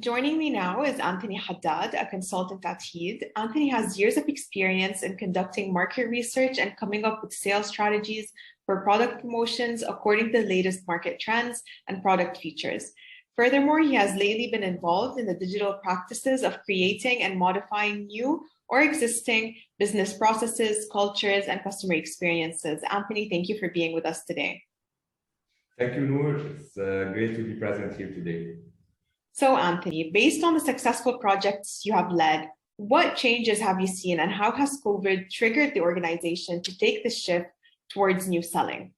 Joining me now is Anthony Haddad, a consultant at Heed. Anthony has years of experience in conducting market research and coming up with sales strategies for product promotions according to the latest market trends and product features. Furthermore, he has lately been involved in the digital practices of creating and modifying new or existing business processes, cultures, and customer experiences. Anthony, thank you for being with us today. Thank you, Noor. It's great to be present here today. So, Anthony, based on the successful projects you have led, what changes have you seen and how has COVID triggered the organization to take the shift towards new selling?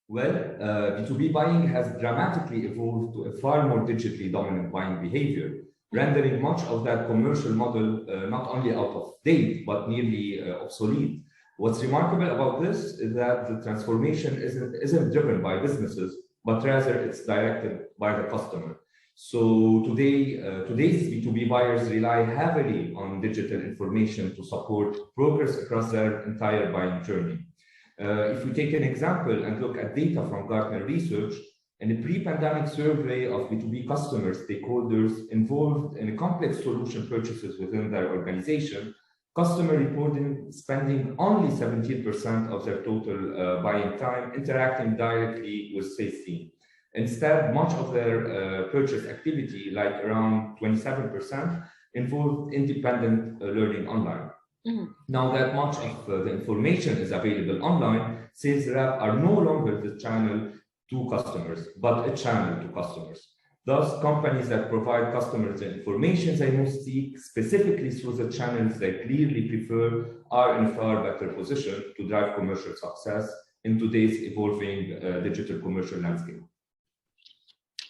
Well, B2B buying has dramatically evolved to a far more digitally dominant buying behavior, rendering much of that commercial model not only out of date, but nearly obsolete. What's remarkable about this is that the transformation isn't driven by businesses, but rather it's directed by the customer. So today's B2B buyers rely heavily on digital information to support progress across their entire buying journey. If we take an example and look at data from Gartner research, in a pre-pandemic survey of B2B customer stakeholders involved in complex solution purchases within their organization, customers reported spending only 17% of their total buying time interacting directly with sales team. Instead, much of their purchase activity, like around 27%, involved independent learning online. Now that much of the information is available online, sales reps are no longer the channel to customers, but a channel to customers. Thus, companies that provide customers the information they most seek, specifically through the channels they clearly prefer, are in a far better position to drive commercial success in today's evolving digital commercial landscape.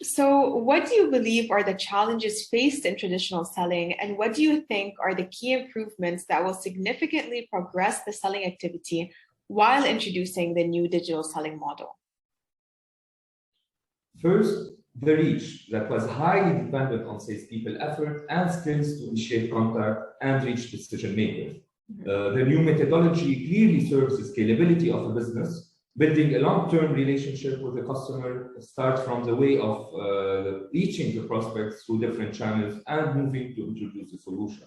So what do you believe are the challenges faced in traditional selling, and what do you think are the key improvements that will significantly progress the selling activity while introducing the new digital selling model? First, the reach that was highly dependent on salespeople effort and skills to initiate contact and reach decision makers. The new methodology clearly serves the scalability of a business. Building a long-term relationship with the customer starts from the way of reaching the prospects through different channels and moving to introduce a solution.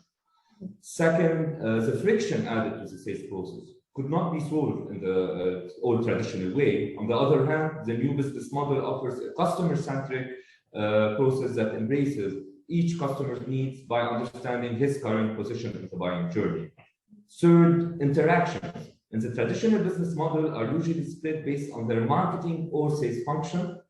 Second, the friction added to the sales process could not be solved in the old traditional way. On the other hand, the new business model offers a customer-centric process that embraces each customer's needs by understanding his current position in the buying journey. Third, interactions in the traditional business model are usually split based on their marketing or sales function.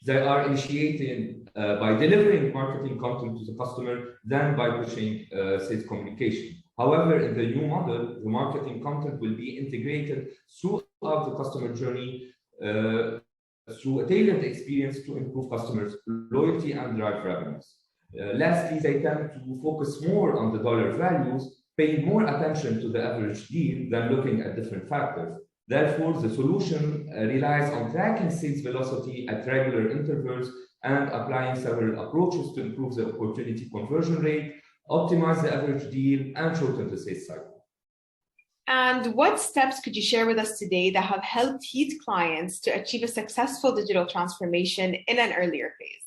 They are initiated by delivering marketing content to the customer, then by pushing sales communication. However, in the new model, the marketing content will be integrated throughout the customer journey through a tailored experience to improve customers' loyalty and drive revenues. Lastly, they tend to focus more on the dollar values, paying more attention to the average deal than looking at different factors. Therefore, the solution relies on tracking sales velocity at regular intervals and applying several approaches to improve the opportunity conversion rate, optimize the average deal, and shorten the sales cycle. And what steps could you share with us today that have helped Heed clients to achieve a successful digital transformation in an earlier phase?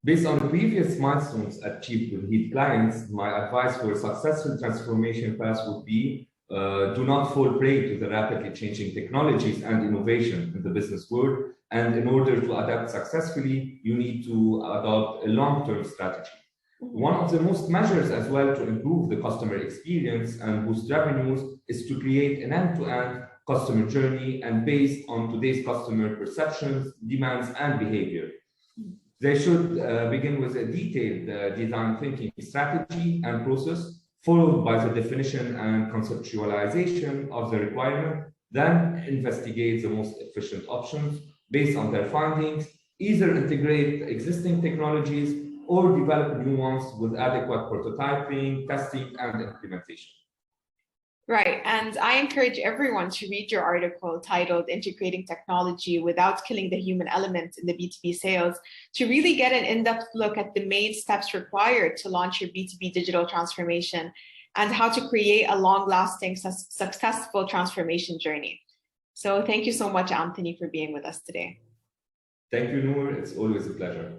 Based on the previous milestones achieved with Heed clients, my advice for a successful transformation path would be do not fall prey to the rapidly changing technologies and innovation in the business world. And in order to adapt successfully, you need to adopt a long-term strategy. One of the most measures as well to improve the customer experience and boost revenues is to create an end-to-end customer journey and based on today's customer perceptions, demands, and behavior. They should begin with a detailed design thinking strategy and process, followed by the definition and conceptualization of the requirement, then investigate the most efficient options based on their findings, either integrate existing technologies or develop new ones with adequate prototyping, testing, and implementation. Right, and I encourage everyone to read your article titled Integrating Technology Without Killing the Human Element in the B2B Sales to really get an in-depth look at the main steps required to launch your B2B digital transformation and how to create a long-lasting, successful transformation journey. So thank you so much, Anthony, for being with us today. Thank you, Noor. It's always a pleasure.